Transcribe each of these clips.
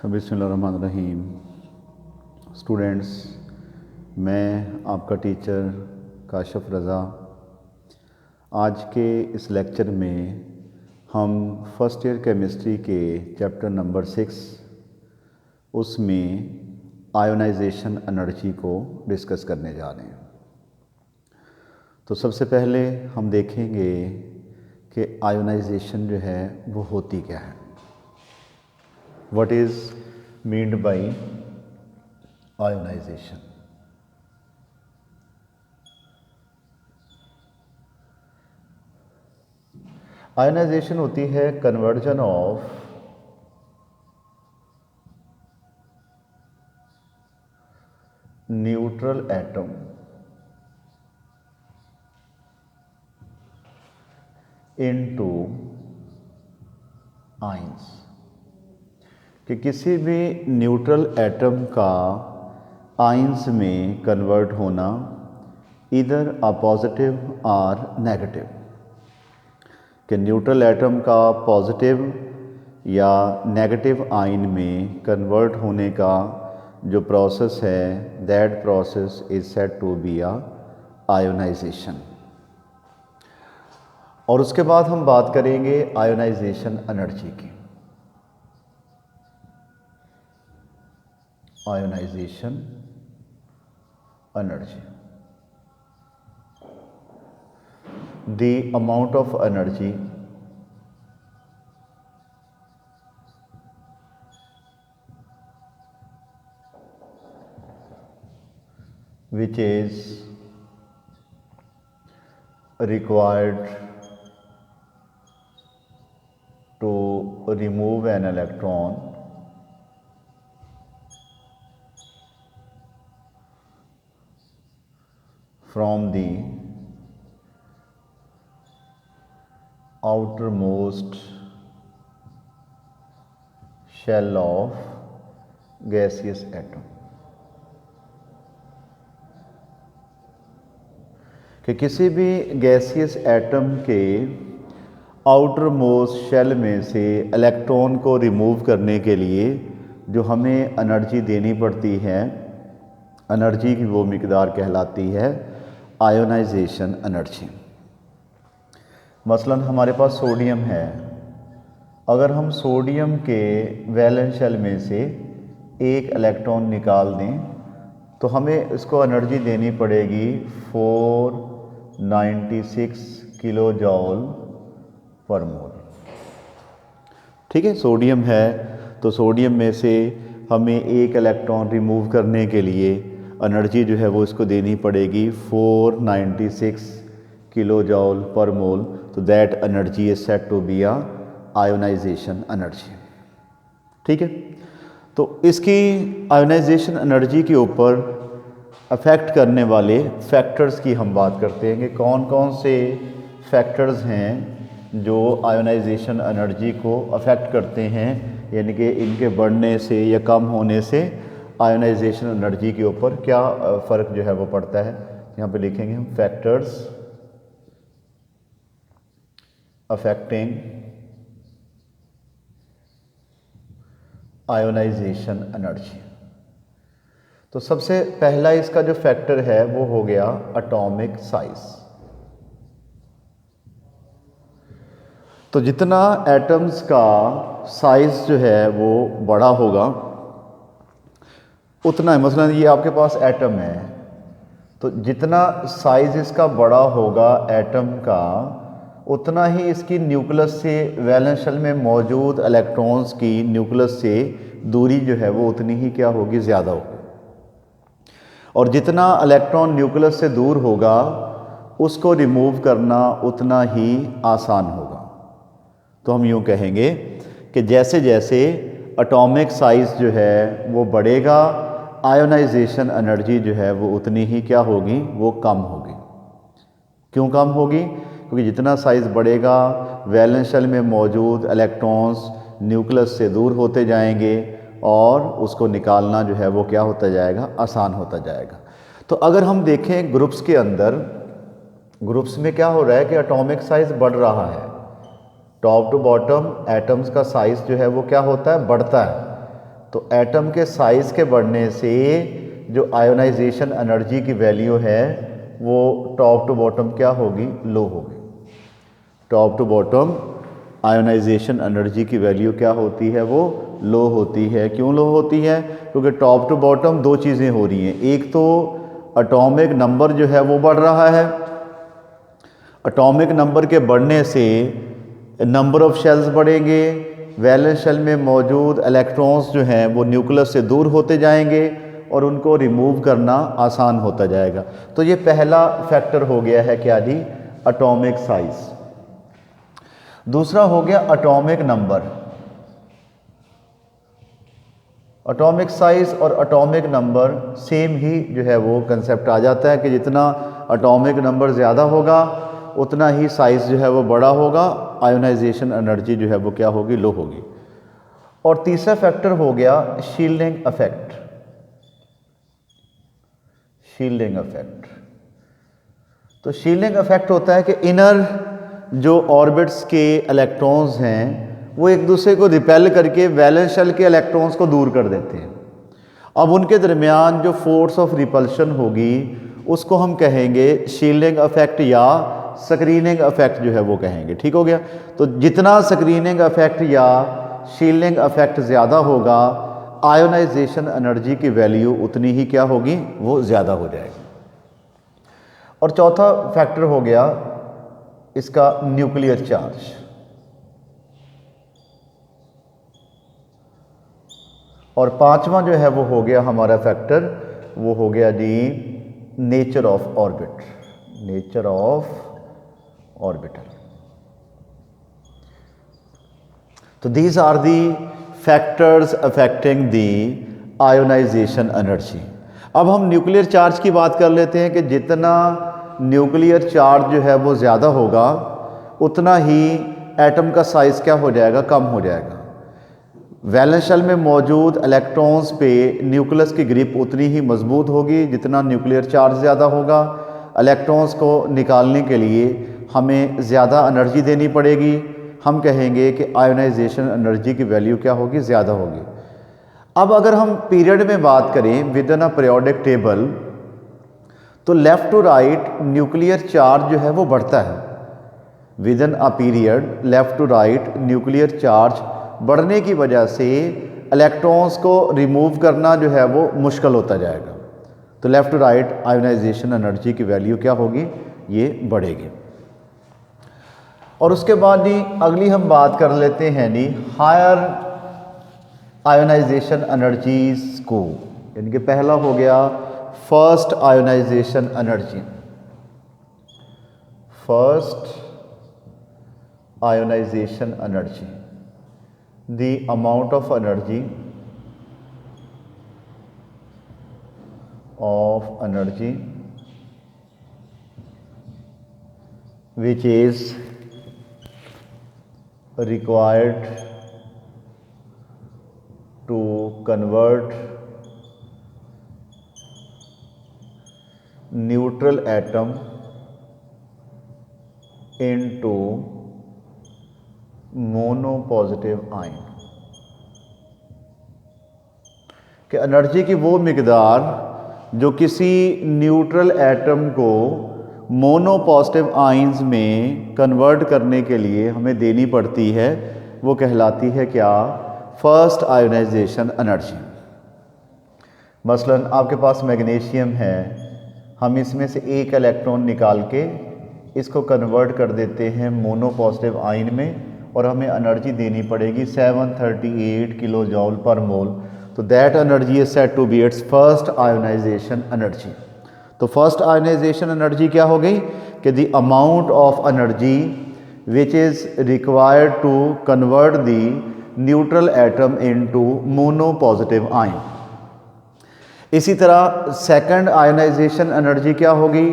बिस्मिल्लाहिर्रहमानिर्रहीम। स्टूडेंट्स, मैं आपका टीचर काशिफ रज़ा। आज के इस लेक्चर में हम फर्स्ट ईयर केमिस्ट्री के चैप्टर नंबर 6 उसमें आयोनाइजेशन एनर्जी को डिस्कस करने जा रहे हैं। तो सबसे पहले हम देखेंगे कि आयोनाइजेशन जो है वो होती क्या है। What is meant by ionization? Ionization होती है conversion of neutral atom into ions, कि किसी भी न्यूट्रल एटम का आयंस में कन्वर्ट होना इधर अ पॉजिटिव और नेगेटिव, कि न्यूट्रल एटम का पॉजिटिव या नेगेटिव आयन में कन्वर्ट होने का जो प्रोसेस है, that process is said to be a ionization. और उसके बाद हम बात करेंगे आयोनाइजेशन एनर्जी की। Ionization energy, the amount of energy which is required to remove an electron from the outermost shell of gaseous atom, कि किसी भी गैसियस एटम के आउटर मोस्ट शेल में से इलेक्ट्रॉन को रिमूव करने के लिए जो हमें एनर्जी देनी पड़ती है, एनर्जी की वो मिकदार कहलाती है आयोनाइजेशन एनर्जी। मसलन हमारे पास सोडियम है, अगर हम सोडियम के वैलेंस शेल में से एक इलेक्ट्रॉन निकाल दें तो हमें इसको एनर्जी देनी पड़ेगी 496 किलो जॉल पर मोल। ठीक है, सोडियम है तो सोडियम में से हमें एक इलेक्ट्रॉन रिमूव करने के लिए एनर्जी जो है वो इसको देनी पड़ेगी 496 किलो जॉल पर मोल। तो that energy is said to be a ionization energy. ठीक है, तो इसकी आयोनाइजेशन एनर्जी के ऊपर अफेक्ट करने वाले फैक्टर्स की हम बात करते हैं कि कौन कौन से फैक्टर्स हैं जो आयोनाइजेशन एनर्जी को अफेक्ट करते हैं, यानी कि इनके बढ़ने से या कम होने से आयोनाइजेशन एनर्जी के ऊपर क्या फ़र्क जो है वो पड़ता है। यहाँ पे लिखेंगे हम फैक्टर्स अफेक्टिंग आयोनाइजेशन एनर्जी। तो सबसे पहला इसका जो फैक्टर है वो हो गया एटॉमिक साइज। तो जितना एटम्स का साइज जो है वो बड़ा होगा उतना, मसलन ये आपके पास एटम है तो जितना साइज इसका बड़ा होगा एटम का, उतना ही इसकी न्यूक्लियस से वैलेंस शेल में मौजूद इलेक्ट्रॉन्स की न्यूक्लियस से दूरी जो है वो उतनी ही क्या होगी, ज़्यादा होगी। और जितना इलेक्ट्रॉन न्यूक्लियस से दूर होगा उसको रिमूव करना उतना ही आसान होगा। तो हम यूँ कहेंगे कि जैसे जैसे एटॉमिक साइज जो है वो बढ़ेगा, आयोनाइजेशन एनर्जी जो है वो उतनी ही क्या होगी, वो कम होगी। क्यों कम होगी? क्योंकि जितना साइज़ बढ़ेगा वैलेंस शेल में मौजूद इलेक्ट्रॉन्स न्यूक्लियस से दूर होते जाएंगे और उसको निकालना जो है वो क्या होता जाएगा, आसान होता जाएगा। तो अगर हम देखें ग्रुप्स के अंदर, ग्रुप्स में क्या हो रहा है कि एटॉमिक साइज़ बढ़ रहा है, टॉप टू बॉटम एटम्स का साइज़ जो है वो क्या होता है, बढ़ता है। तो एटम के साइज़ के बढ़ने से जो आयोनाइजेशन एनर्जी की वैल्यू है वो टॉप टू बॉटम क्या होगी, लो होगी। Top to bottom ionization energy की वैल्यू क्या होती है, वो लो होती है। क्यों लो होती है? क्योंकि टॉप टू बॉटम दो चीज़ें हो रही हैं। एक तो एटॉमिक नंबर जो है वो बढ़ रहा है, एटॉमिक नंबर के बढ़ने से नंबर ऑफ शेल्स बढ़ेंगे, वैलेंस शेल में मौजूद इलेक्ट्रॉन्स जो हैं वो न्यूक्लियस से दूर होते जाएंगे और उनको रिमूव करना आसान होता जाएगा। तो ये पहला फैक्टर हो गया है क्या जी, एटॉमिक साइज। दूसरा हो गया एटॉमिक नंबर। एटॉमिक साइज और एटॉमिक नंबर सेम ही जो है वो कंसेप्ट आ जाता है कि जितना एटॉमिक नंबर ज़्यादा होगा उतना ही साइज़ जो है वो बड़ा होगा, आयोनाइजेशन एनर्जी जो है वो क्या होगी, लो होगी। और तीसरा फैक्टर हो गया शील्डिंग इफेक्ट। शील्डिंग इफेक्ट, तो शील्डिंग इफेक्ट होता है कि इनर जो ऑर्बिट्स के इलेक्ट्रॉन्स हैं वो एक दूसरे को रिपेल करके वैलेंस शेल के इलेक्ट्रॉन्स को दूर कर देते हैं। अब उनके दरमियान जो फोर्स ऑफ रिपल्शन होगी उसको हम कहेंगे शील्डिंग इफेक्ट या स्क्रीनिंग इफेक्ट जो है वो कहेंगे। ठीक हो गया। तो जितना स्क्रीनिंग इफेक्ट या शील्डिंग इफेक्ट ज़्यादा होगा, आयोनाइजेशन एनर्जी की वैल्यू उतनी ही क्या होगी, वो ज़्यादा हो जाएगी। और चौथा फैक्टर हो गया इसका न्यूक्लियर चार्ज। और पांचवा जो है वो हो गया हमारा फैक्टर, वो हो गया जी nature of orbit. Nature of orbital. तो these are the factors affecting the ionisation energy. अब हम न्यूक्लियर चार्ज की बात कर लेते हैं कि जितना न्यूक्लियर चार्ज जो है वो ज़्यादा होगा उतना ही एटम का साइज़ क्या हो जाएगा, कम हो जाएगा। वैलेंस शेल में मौजूद इलेक्ट्रॉन्स पे न्यूक्लियस की ग्रिप उतनी ही मजबूत होगी जितना न्यूक्लियर चार्ज ज़्यादा होगा। इलेक्ट्रॉन्स को निकालने के लिए हमें ज़्यादा एनर्जी देनी पड़ेगी। हम कहेंगे कि आयोनाइजेशन एनर्जी की वैल्यू क्या होगी, ज़्यादा होगी। अब अगर हम पीरियड में बात करें within a periodic table, तो left to right nuclear charge जो है वो बढ़ता है। Within a period left to right nuclear charge बढ़ने की वजह से इलेक्ट्रॉन्स को रिमूव करना जो है वो मुश्किल होता जाएगा। तो left to right ionization energy की वैल्यू क्या होगी, ये बढ़ेगी। और उसके बाद जी अगली हम बात कर लेते हैं जी हायर आयोनाइजेशन एनर्जीज को। यानी कि पहला हो गया first ionization energy. First ionization energy, the amount of energy which is required to convert neutral atom into mono positive ion. कि एनर्जी की वो मिकदार जो किसी न्यूट्रल एटम को मोनो पॉजिटिव आयंस में कन्वर्ट करने के लिए हमें देनी पड़ती है, वो कहलाती है क्या, फर्स्ट आयोनाइजेशन एनर्जी। मसलन आपके पास मैग्नीशियम है, हम इसमें से एक इलेक्ट्रॉन निकाल के इसको कन्वर्ट कर देते हैं मोनो पॉजिटिव आयन में और हमें एनर्जी देनी पड़ेगी 738 किलो जॉल पर मोल। तो that energy is said to be its first ionization energy. तो फर्स्ट आयोनाइजेशन एनर्जी क्या हो गई कि the amount of energy which is required to convert the neutral atom into mono positive ion. इसी तरह second ionization energy क्या होगी,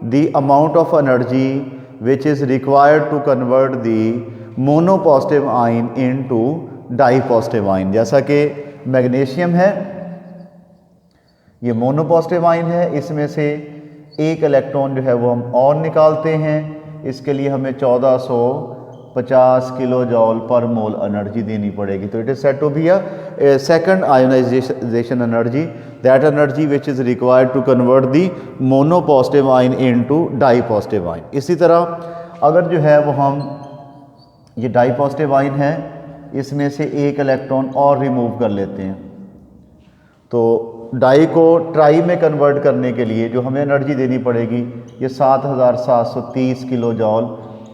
the amount of energy which is required to convert the mono positive ion into di positive ion. जैसा कि magnesium है, ये mono positive ion है, इसमें से एक इलेक्ट्रॉन जो है वो हम और निकालते हैं, इसके लिए हमें 1400 50 किलो जॉल पर मोल एनर्जी देनी पड़ेगी। तो it is said to be a second ionization energy, that energy which is required to convert the mono positive ion into di positive ion. इसी तरह अगर जो है वो हम ये डाई पॉजिटिव आयन है, इसमें से एक इलेक्ट्रॉन और रिमूव कर लेते हैं, तो डाई को ट्राई में कन्वर्ट करने के लिए जो हमें एनर्जी देनी पड़ेगी ये 7730 kilojoule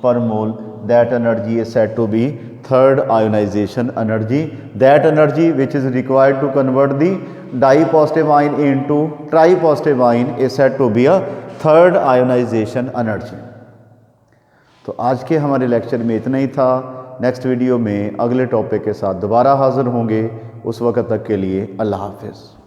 per mole, that energy is said to be third ionisation energy, that energy which is required to convert the die positive ion into tripositive ion is said to be a third ionisation energy. तो आज के हमारे lecture में इतना ही था। Next video में अगले topic के साथ दोबारा हाजिर होंगे। उस वक्त तक के लिए अल्लाह हाफिज़।